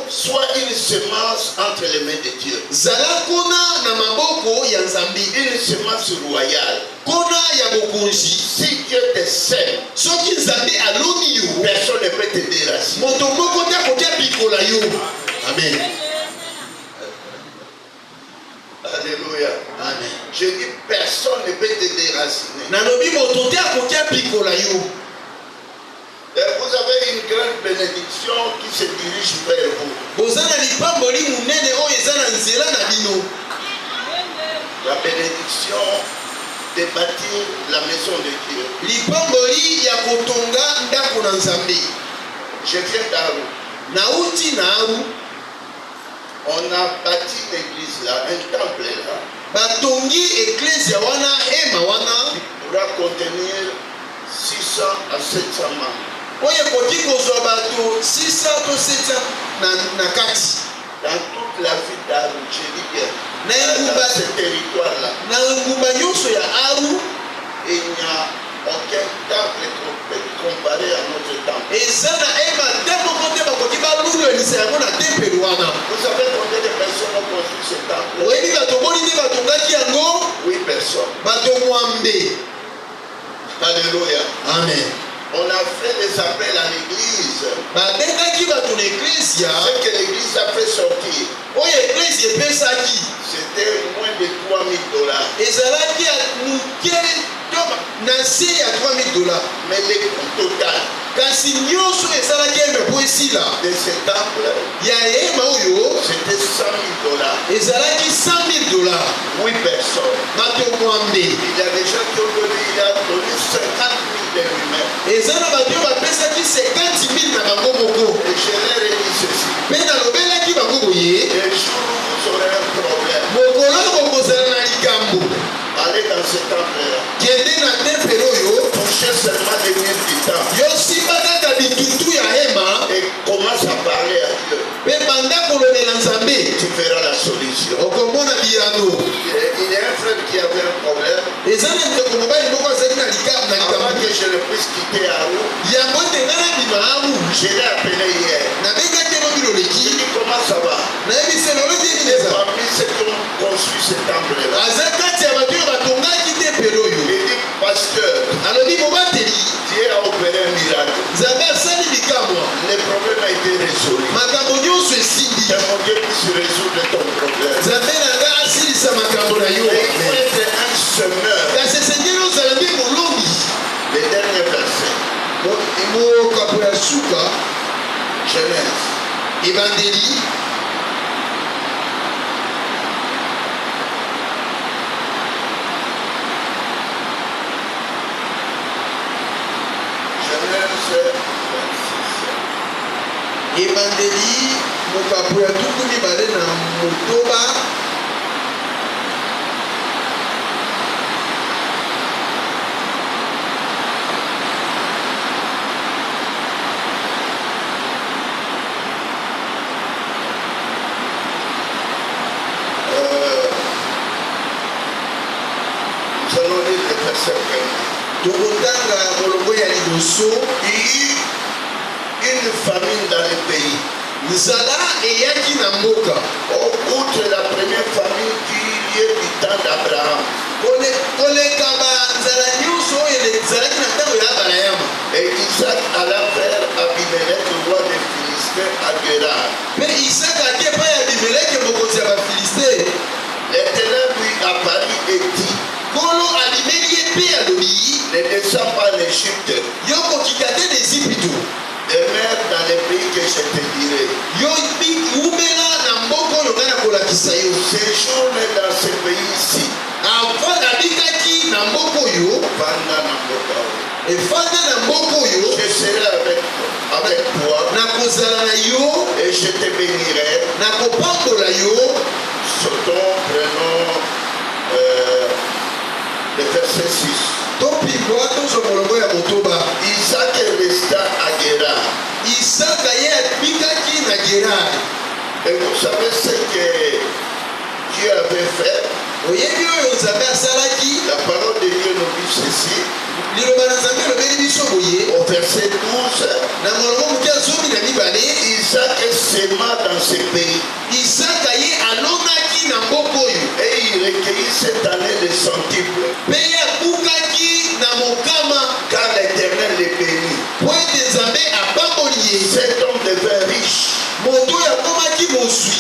sois une semence entre les mains de Dieu. Une semence royale. Si Dieu te sème, personne ne peut te déraciner. Amen. Alléluia. Amen. Je dis personne ne peut te déraciner. Vous avez une grande bénédiction qui se dirige vers vous. La bénédiction de bâtir la maison de Dieu. Je viens d'Arou. On a bâti l'église là, un temple là. Pourra contenir 600 à 700 membres. Dans toute la ville d'Arou, je dis bien, dans ce territoire-là, il n'y a aucun temple comparé à notre temple. Vous savez Alléluia. Amen. On a fait des appels à l'église. Ce Ce que l'église a fait sortir, c'était moins de $3,000. Mais le coût total kasi nyonso ezalaki emebo esila de ce temple, ya hema oyo c'était $100,000. ezalaki $100,000. 8 personnes. bato mwambe Il y a des gens qui ont donné, il a donné 50,000 de lui-même. eza na bato oyo bapesaki 50,000 na bango moko. Et je leur ai dit ceci. mpe nalobelaki bango boye Les jours où vous aurez un problème, mokolo bokozala na likambo allez dans ce temple-là. kende na tempele oyo Touchez seulement les murs du temple. yosimba kaka bitutu ya hema Et commence à parler à Dieu. mpe banda kolobela nzambe Tu verras la solution. okomona biyano. Il y a un frère qui avait un problème. eza na ndeko mobali moko azali na likambo Avant que je ne puisse quitter Arou, yango ete nga na bima amu je l'ai appelé hier. nabengaki elobi Je loleki lui ai dit comment ça va. nayebisa loleki Il est ekineza parmi ceux qui ont construit ce temple-là. aza kati ya bato oyo batongaki tempele oyo Il dit, pasteur, alobi mobateli Dieu a opéré un miracle. nzambe asali likamwa Le problème a été résolu. makambo nyonso esimbi Que mon Dieu puisse résoudre ton problème. nzambe na nga asilisa makambo na yo. Mais il faut être un semeur. kasi esengeli ozala nde molongi. Le dernier verset. mokapo ya suka Genèse. ebandeli Genèse 26. ebandeli mokapo ya tuku mibale na motoba Nous allons lire le verset 1. tokotanga molongo ya liboso. Il y eut une famine dans le pays. nzala eyaki na mboka. Outre la première famine qui y est du temps d'Abraham. koleka banzala nyonso oyo ezalaki na ntango ya abrahama. Et Isaac alla vers Abimelech, roi des Philistins, à Guérar. mpe isaka ake epai ya abimeleki mokonzi ya bafiliste. L'Éternel lui apparut et dit, nkolo alimeli ye mpe alobi ne descends pas en Égypte, yo kokita te na ezipito. demeure dans le pays que je te dirai. yo wumela na mboka oyo ngai nakolakisa yo. Séjourne dans ce pays-ci, avant nabikaki na mboka oyo pendant la mboka. efanda na mboka oyo Je serai avec toi nakozala na yo et je te bénirai. nakopambola yo. Sortons, prenons le verset 6. topikwa tozwa molongo ya motoba. Isaac resta à Guérar. isaka ye abikaki na gerari. Et vous savez ce que Dieu avait fait? oyebi oyo nzambe asalaki. La parole de Dieu nous dit ceci. liloba na nzambe elobeli biso boye Au verset 12, na molongo moke ya 12. Isaac sema dans ce pays. isaka ye alongaki na mboka oyo Et il recueillit cette année le centuple. mpe ye abukaki na mokama. Car l'Éternel le bénit. po ete nzambe apamboli ye. Cet homme devint riche. moto oyo akomaki moswi.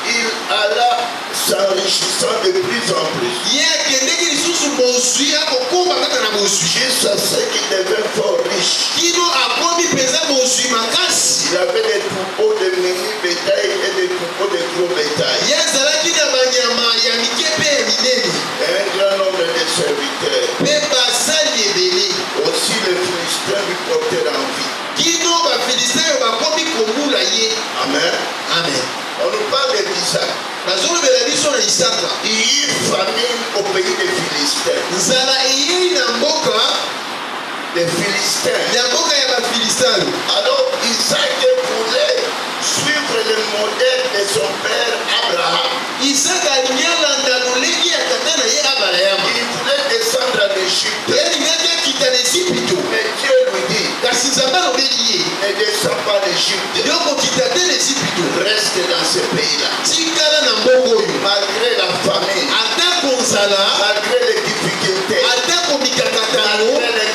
Il alla s'enrichissant de plus en plus. ye akendeki lisusu moswi akokoma kaka na moswi Jusqu'à ce qu'il devint fort riche. kino akomi mpenza moswi makasi. Il avait des troupeaux de mini bétail et des troupeaux de gros bétail. ye azalaki na banyama ya mike mpe ya minene Et un grand nombre de serviteurs. mpe basali ebele. Aussi les Philistins lui portèrent envie. kino bafilistin oyo bakomi komula ye. Amen. amen. On nous parle d'Isaac. nazolobela biso na isaka. Il y eut famine au pays des Philistins. nzala eyei na mboka Les Philistins. ya mboka ya bafilistin. Alors Isaac voulait suivre le modèle de son père Abraham. isaka alingi alanda lolenge ya tata na ye abrahama. Il voulait descendre en Égypte. ye alingaki akita na ezipito. Mais Dieu lui dit, kasi nzambe alobeli ye ne descends pas en Égypte. yo kokita te na ezipito. Reste dans ce pays-là. tikala na mboka oyo. Malgré la famine, ata konzala malgré les difficultés, ata komikakatano malgré les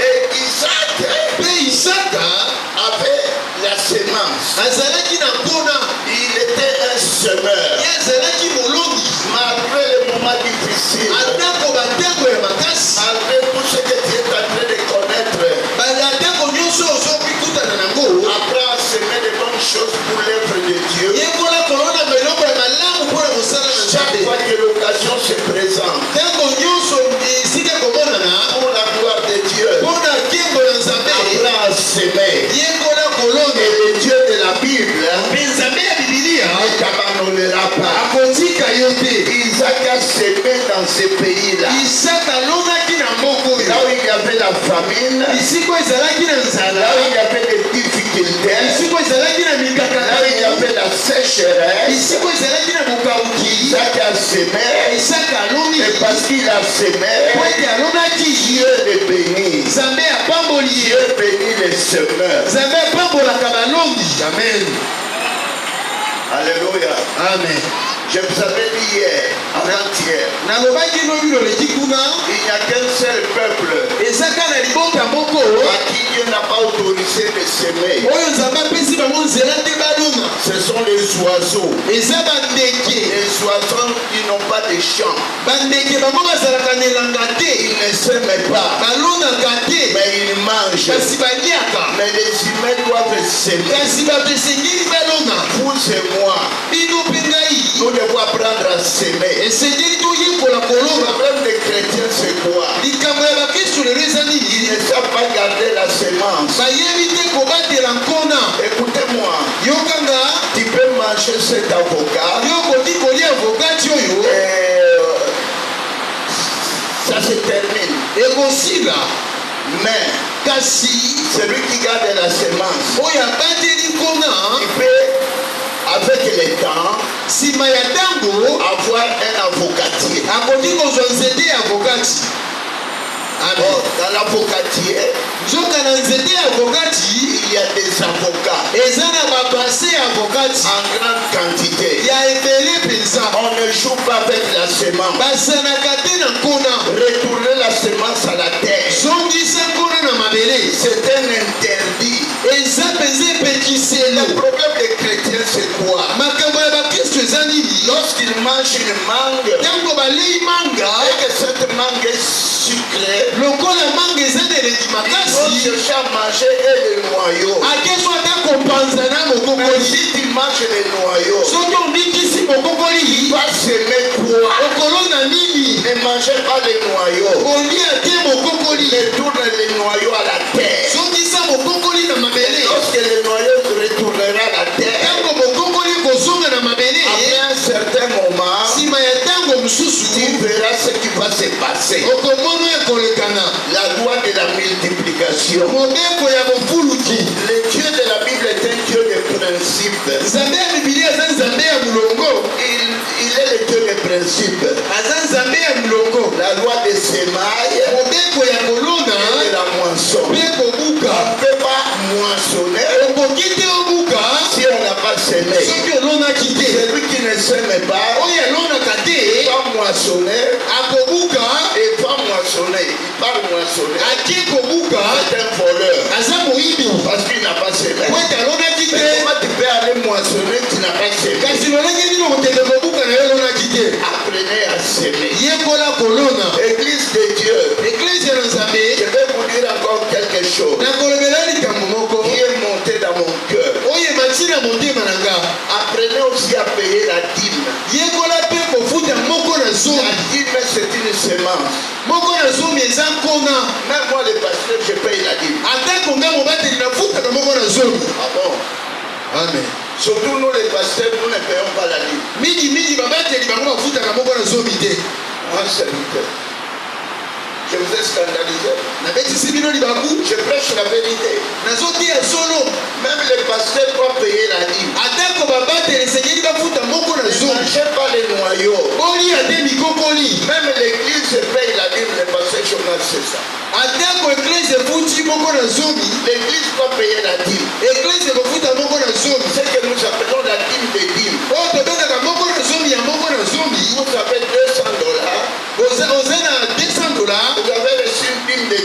Et Isaac avait la semence. Il était un semeur. Malgré les moments difficiles, malgré tout ce que tu es en train de connaître, apprends à semer de bonnes choses pour l'œuvre de Dieu. Chaque fois que l'occasion se présente, pour la gloire de Dieu, apprends à semer. Et le Dieu de la Bible ne t'abandonnera pas. Isaac a semé dans ce pays-là. Là où il y avait la famine, là où il y avait des difficultés, là où il y avait la sécheresse, Isaac a semé. Et parce qu'il a semé, Dieu le bénit. Dieu bénit les semeurs. Amen. Alléluia. Amen. Je vous avais dit hier, avant-hier, il n'y a qu'un seul peuple à qui Dieu n'a pas autorisé de semer. Ce sont les oiseaux. Les oiseaux qui n'ont pas de champ. Ils ne sèment pas, mais ils mangent. Mais les humains doivent semer. Vous et moi, nous devons apprendre à s'aimer. Le problème des chrétiens, c'est quoi? Ils ne savent pas garder la semence. Écoutez-moi, tu peux manger cet avocat et ça se termine. Mais celui qui garde la semence, il peut, avec le temps, avoir un avocatier. Dans l'avocatier, il y a des avocats en grande quantité. On ne joue pas avec la semence. Retourner la semence à la terre, c'est un interdit. Le problème des chrétiens, c'est quoi? Lorsqu'ils mangent une mangue et que cette mangue est sucrée, ils vont chercher à manger le noyau. Mais si tu manges le noyau, il va semer quoi? Ne mangez pas le noyau. Retourne le noyau à la terre. Lorsque le noyau retournera à la terre, après un certain moment, tu verras ce qui va se passer. La loi de la multiplication. Le Dieu de la Bible est un Dieu de principe. Il est le Dieu de principe. La loi des semailles et de la moisson. On ne peut pas moissonner si on n'a pas semé. Celui qui ne sème pas, il va moissonner et va moissonner. Il va moissonner. C'est un voleur parce qu'il n'a pas semé. Mais comment tu peux aller moissonner, tu n'as pas semé? Apprenez à s'aimer. Église de Dieu, je vais vous dire encore quelque chose qui est monté dans mon cœur. Apprenez aussi à payer la dîme. La dîme, c'est une semence. Même moi, le pasteur, je paye la dîme. Ah bon? Amen. Surtout nous, les pasteurs, nous ne payons pas la dîme. Moi, serviteur, je vous ai scandalisé. Je prêche la vérité. Même les pasteurs doivent payer la dîme. Ne mangez pas les noyaux. Même l'église paye la dîme. Les pasteurs journal, c'est ça. L'église doit payer la dîme. C'est que nous appelons la dîme des dîmes. Vous avez $200. Vous avez reçu une dîme de $200.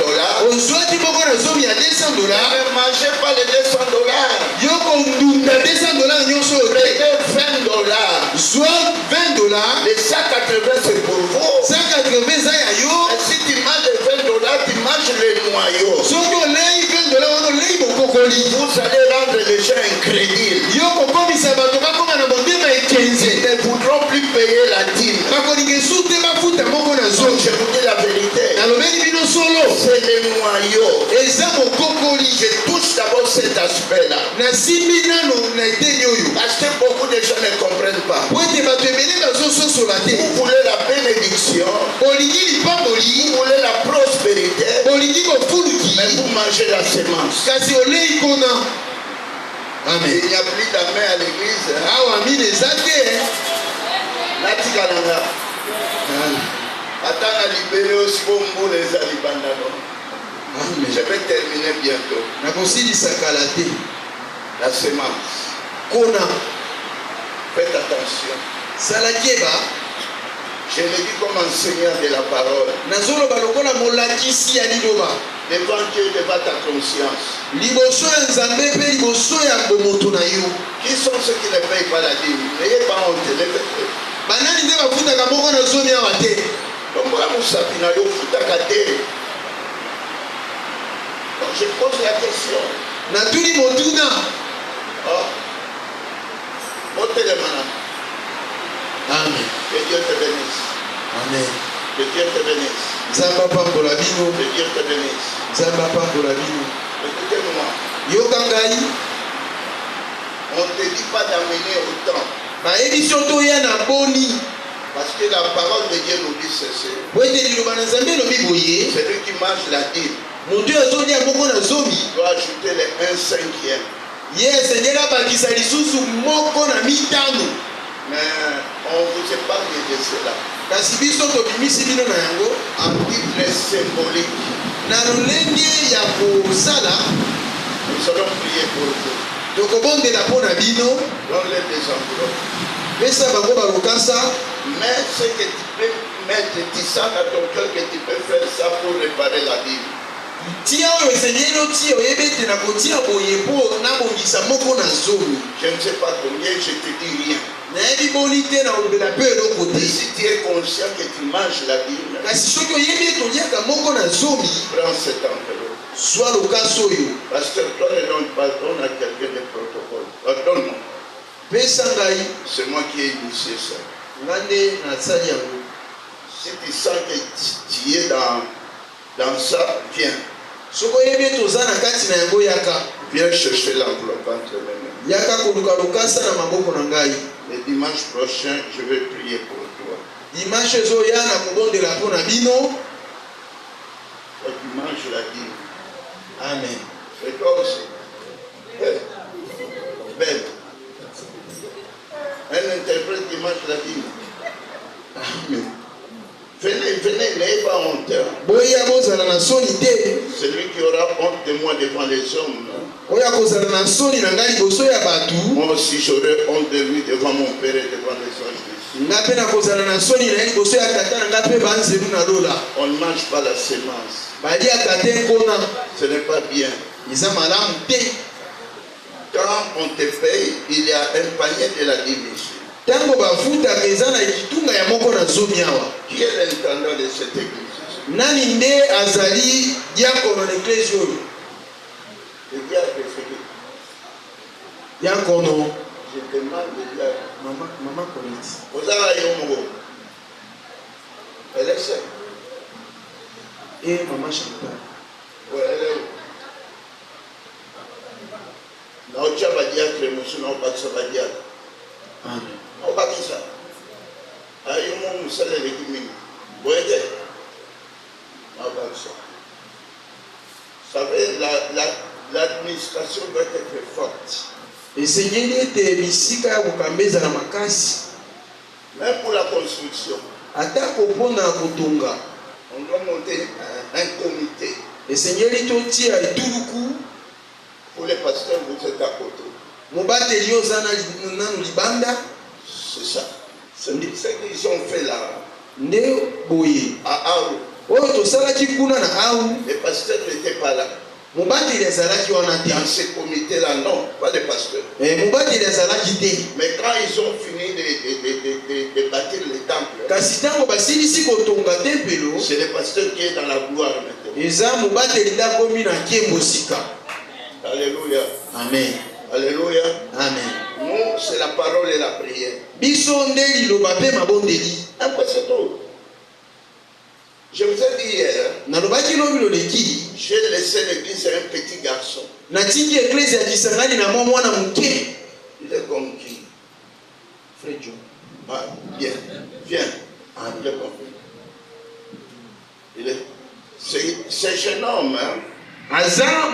$200. ozwaki moko na zomi ya $200. Ne mangez pas les $200. yo kondunda $200 nyonso oyo te. Prenez $20. zwa $20. Les 180 c'est pour vous. 180 eza ya yo. Et si tu manges les $20, tu manges les noyaux. soki olei $20 wana olei bokokoli. Vous allez rendre les gens incrédules. yo kokomisa bato bakoma na motema ekenze. Ils ne voudront plus payer la dîme. bakolinga esu te bafuta moko na Donc zomi. je vous dis la vérité. nalobeli bino solo. C'est les noyaux. eza mokokoli. Je touche d'abord cet aspect-là. nasimbi nano na eteni oyo. Parce que beaucoup de gens ne comprennent pas. po ete bato ebele bazososola te. Vous voulez la bénédiction, bolingi lipamboli. vous voulez la prospérité, bolingi bofuluki. mais vous mangez la semence. kasi olei kona. amen. Il n'y a plus d'amen à l'église. awa mine eza te. Natika nanga. Attends à libérer aussi bon mot les alibandano. Je vais terminer bientôt. nakosilisa kala te. La semence. kona Faites attention. salakeba. Je le dis comme enseignant de la parole. nazoloba lokola molakisi ya liloba. Devant Dieu, devant ta conscience. liboso ya nzambe mpe liboso ya bomoto na yo. Qui sont ceux qui ne payent pas la dîme? N'ayez pas honte. Ne faites pas. banani nde bafutaka moko na zomi awa te. Tombola musapi na yo futaka te. Donc je pose la question. natuli motuna. Oh. Otelemana. amen. Que Dieu te bénisse. amen. Que Dieu te bénisse. nzambe apambola bino. Que Dieu te bénisse. nzambe apambola bino. Écoutez-moi. yoka ngai. On ne te dit pas d'amener autant. bayebi so toya na boni. Parce que la parole de Dieu nous dit ceci. po ete liloba na nzambe elobi boye. Celui qui mange la dîme moto oyo azolia moko na zomi. doit ajouter les 1/5. ye esengeli abakisa lisusu moko na mitano. Mais on vous épargne de cela. kasi biso tobimisi bino na yango. En titre symbolique, na lolenge ya kosala. nous allons prier pour vous. tokobondela mpo na bino. Donne-les des enveloppes. pesa bango balokasa. Mais ce que tu peux mettre, tu sens dans ton cœur que tu peux faire ça pour réparer la Bible. tia oyo esengeli otia oyebi ete na kotia boye mpo nabongisa moko na zomi. Je ne sais pas combien, je te dis rien. nayebi boni te na kolobela mpe eloko Mais te. si tu es conscient que tu manges la Bible, kasi soki oyebi ete oliaka moko na zomi. prends cet enveloppe. zwa lokasa oyo. Pasteur, donne à quelqu'un des protocoles. Donne-moi. pesa ngai. C'est moi qui ai initié ça. nga nde nasali yango. Si tu sens que tu es dans ça, viens. soki oyebi ete oza na kati na yango yaka. Viens chercher l'enveloppe entre mes mains. yaka koluka lokasa na maboko na ngai. Le dimanche prochain, je vais prier pour toi. dimanche ezoya na kobondela mpo na bino. Toi qui manges la dîme. amen. Et toi aussi. Hey. Belle. Un interprète qui mange la dîme. amen. Venez, n'ayez pas honte. boya bozala na soni te. Celui qui aura honte de moi devant les hommes, oyo akozala na soni na ngai liboso ya bato. moi aussi j'aurai honte de lui devant mon Père et devant les anges. nga mpe nakozala na soni na ye liboso ya tata na nga mpe banzelu na lola. On ne mange pas la semence. baliaka te nkona. Ce n'est pas bien. eza malamu te. Quand on te paye, il y a un panier de la dîme ici. ntango bafutaka eza na kitunga ya moko na zomi awa. Qui est l'intendant de cette église ici? nani nde azali diakono na eklesi oyo. Le diable, c'est qui? diakono Je demande le diable. mama koleti. Ozala yomo. Elle est seule. e mama chantal. Ouais, elle est où? Naocha badiatre, monsieur, naobakisa badiatre. amen. Naobakisa. Ayomo musale leki mingi. Boyede. Naobakisa. Vous savez, l'administration doit être forte. esengeli ete bisika ya kokamba ezala makasi. Même pour la construction, atako mpona kotonga. on doit monter un comité. esengeli totia etuluku. Pour les pasteurs, vous êtes à côté. mobateli oza nanu libanda. C'est ça. C'est ce qu'ils ont fait là. nde boye. À Aou. oyo tosalaki kuna na awu Les pasteurs n'étaient pas là. mobateli azalaki wana te. Dans ces comités-là, non, pas de pasteurs. Mobateli azalaki te. Mais quand ils ont fini de bâtir le temple, kasi ntango basilisi kotonga tempelo, c'est le pasteur qui est dans la gloire maintenant. eza mobateli nde akomi na nkembo sika. Alléluia. Amen. Alléluia. Amen. Nous, c'est la parole et la prière. biso nde liloba mpe mabondeli. Après c'est tout. Je vous ai dit hier, nalobaki lobi loleki j'ai laissé l'église à un petit garçon. natiki eklesi ya kisangani na mwa mwana moke. Il est comme qui? Frejo. Ah, bien. Viens. Ah, il est comme il est. C'est un jeune homme, hein? aza